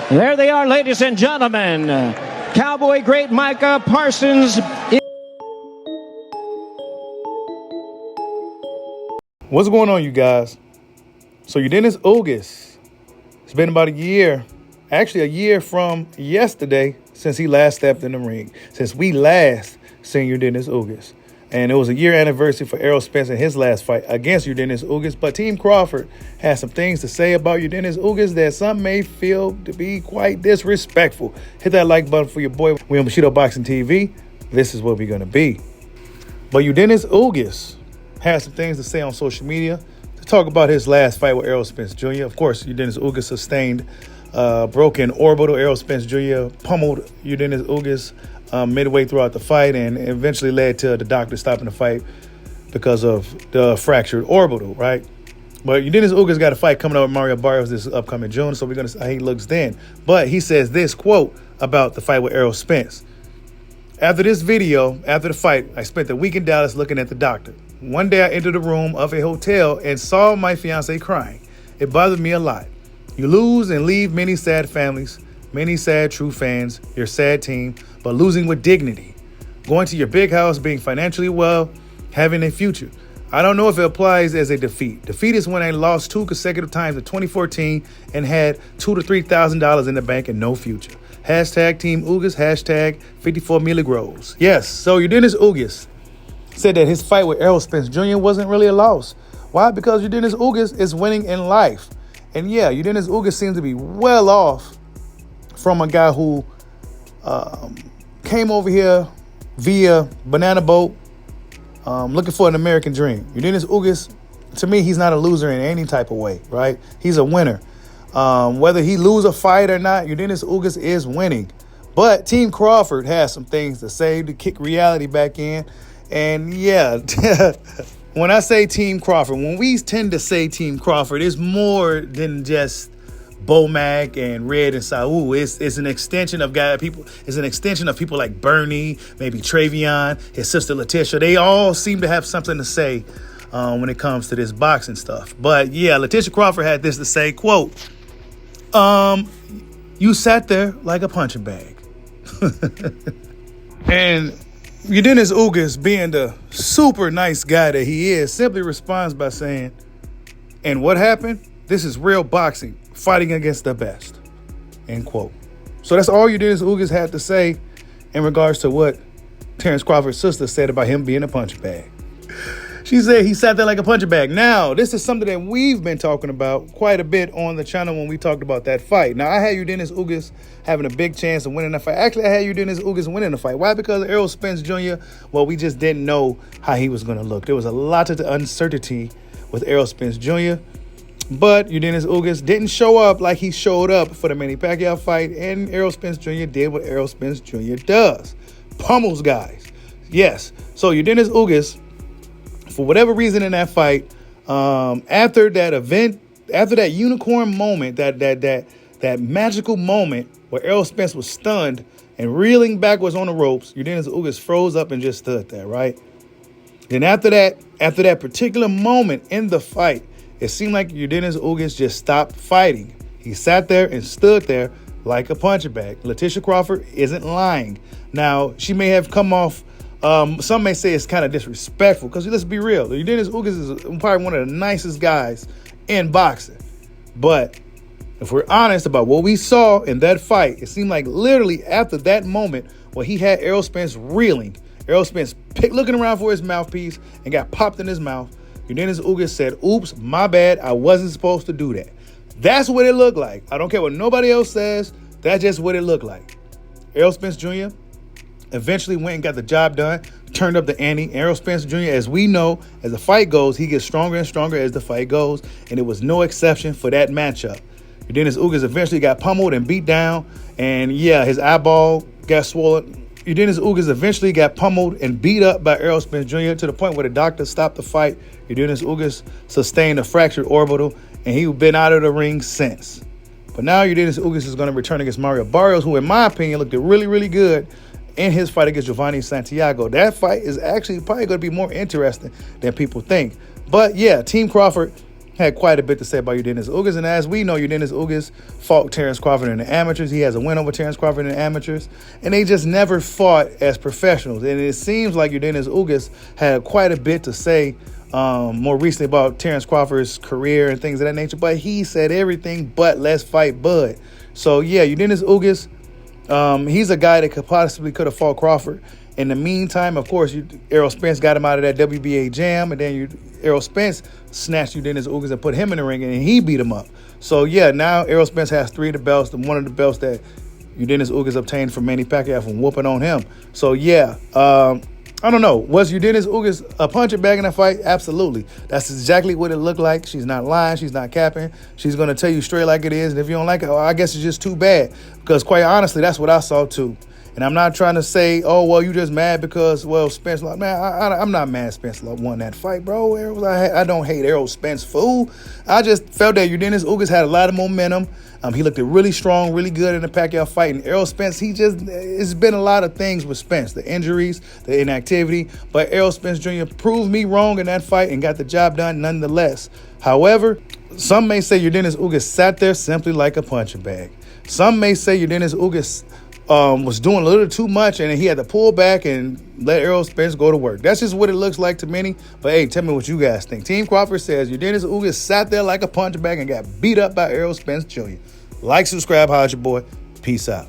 There they are, ladies and gentlemen. Cowboy great Micah Parsons. What's going on, you guys? So Yordenis Ugas, it's been about a year, actually a year from yesterday since he last stepped in the ring, since we last seen Yordenis Ugas. And it was a year anniversary for Errol Spence in his last fight against Yordenis Ugas. But Team Crawford has some things to say about Yordenis Ugas that some may feel to be quite disrespectful. Hit that like button for your boy. We on Bushido Boxing TV. This is what we're going to be. But Yordenis Ugas has some things to say on social media to talk about his last fight with Errol Spence Jr. Of course, Yordenis Ugas sustained broken orbital. Errol Spence Jr. pummeled Yordenis Ugas midway throughout the fight and eventually led to the doctor stopping the fight because of the fractured orbital, right? But Yordenis Ugas got a fight coming up with Mario Barrios this upcoming June, so we're going to see how he looks then. But he says this quote about the fight with Errol Spence. After this video, after the fight, I spent the week in Dallas looking at the doctor. One day I entered the room of a hotel and saw my fiance crying. It bothered me a lot. You lose and leave many sad families, many sad true fans, your sad team, but losing with dignity. Going to your big house, being financially well, having a future. I don't know if it applies as a defeat. Defeat is when I lost 2 consecutive times in 2014 and had $2,000 to $3,000 in the bank and no future. Hashtag Team Ugas, hashtag 54 milligros. Yes, so Yordenis Ugas said that his fight with Errol Spence Jr. wasn't really a loss. Why? Because Yordenis Ugas is winning in life. And yeah, Yordenis Ugas seems to be well off from a guy who came over here via banana boat looking for an American dream. Yordenis Ugas, to me, he's not a loser in any type of way, right? He's a winner. Whether he lose a fight or not, Yordenis Ugas is winning. But Team Crawford has some things to say to kick reality back in. And yeah, when I say Team Crawford, when we tend to say Team Crawford, it's more than just Bomac and Red and Saul. It's an extension of people. It's an extension of people like Bernie, maybe Travion, his sister Letitia. They all seem to have something to say when it comes to this boxing stuff. But yeah, Letitia Crawford had this to say, quote, you sat there like a punching bag. And Yordenis Ugas, being the super nice guy that he is, simply responds by saying, and what happened? This is real boxing, fighting against the best, end quote. So that's all Yordenis Ugas had to say in regards to what Terence Crawford's sister said about him being a punching bag. She said he sat there like a punching bag. Now, this is something that we've been talking about quite a bit on the channel when we talked about that fight. Now, I had Yordenis Ugas having a big chance of winning the fight. Actually, I had Yordenis Ugas winning the fight. Why? Because Errol Spence Jr., well, we just didn't know how he was going to look. There was a lot of uncertainty with Errol Spence Jr., but Yordenis Ugas didn't show up like he showed up for the Manny Pacquiao fight, and Errol Spence Jr. did what Errol Spence Jr. does. Pummels guys. Yes. So Yordenis Ugas, for whatever reason in that fight, after that event, after that unicorn moment, that magical moment where Errol Spence was stunned and reeling backwards on the ropes, Yordenis Ugas froze up and just stood there, right? Then after that particular moment in the fight, it seemed like Yordenis Ugas just stopped fighting. He sat there and stood there like a punching bag. Letitia Crawford isn't lying. Now, she may have come off, some may say it's kind of disrespectful, because let's be real, Yordenis Ugas is probably one of the nicest guys in boxing. But if we're honest about what we saw in that fight, it seemed like literally after that moment where he had Errol Spence reeling, Errol Spence looking around for his mouthpiece and got popped in his mouth, Yordenis Ugas said, oops, my bad, I wasn't supposed to do that. That's what it looked like. I don't care what nobody else says. That's just what it looked like. Errol Spence Jr. eventually went and got the job done, turned up the ante. Errol Spence Jr., as we know, as the fight goes, he gets stronger and stronger as the fight goes, and it was no exception for that matchup. Yordenis Ugas eventually got pummeled and beat down, and yeah, his eyeball got swollen. Yordenis Ugas eventually got pummeled and beat up by Errol Spence Jr. to the point where the doctor stopped the fight. Yordenis Ugas sustained a fractured orbital, and he's been out of the ring since. But now Yordenis Ugas is going to return against Mario Barrios, who, in my opinion, looked really, really good in his fight against Giovanni Santiago. That fight is actually probably going to be more interesting than people think. But yeah, Team Crawford had quite a bit to say about Yordenis Ugas. And as we know, Yordenis Ugas fought Terence Crawford in the amateurs. He has a win over Terence Crawford in the amateurs. And they just never fought as professionals. And it seems like Yordenis Ugas had quite a bit to say more recently about Terence Crawford's career and things of that nature. But he said everything but let's fight Bud. So, yeah, Yordenis Ugas, he's a guy that could have fought Crawford. In the meantime, of course, Errol Spence got him out of that WBA jam, and then Errol Spence snatched Yordenis Ugas and put him in the ring, and he beat him up. So, yeah, now Errol Spence has 3 of the belts, and one of the belts that Yordenis Ugas obtained from Manny Pacquiao from whooping on him. So, yeah, I don't know. Was Yordenis Ugas a puncher bag in that fight? Absolutely. That's exactly what it looked like. She's not lying. She's not capping. She's going to tell you straight like it is, and if you don't like it, well, I guess it's just too bad, because quite honestly, that's what I saw too. And I'm not trying to say, oh, well, you just mad because, well, Spence, man, I'm not mad Spence won that fight, bro. I don't hate Errol Spence, fool. I just felt that Yordenis Ugas had a lot of momentum. He looked really strong, really good in the Pacquiao fight. And Errol Spence, it's been a lot of things with Spence, the injuries, the inactivity. But Errol Spence Jr. proved me wrong in that fight and got the job done nonetheless. However, some may say Yordenis Ugas sat there simply like a punching bag. Some may say Yordenis Ugas was doing a little too much, and he had to pull back and let Errol Spence go to work. That's just what it looks like to many. But, hey, tell me what you guys think. Team Crawford says Yordenis Ugas sat there like a punching bag and got beat up by Errol Spence Jr. Like, subscribe, holla at your boy. Peace out.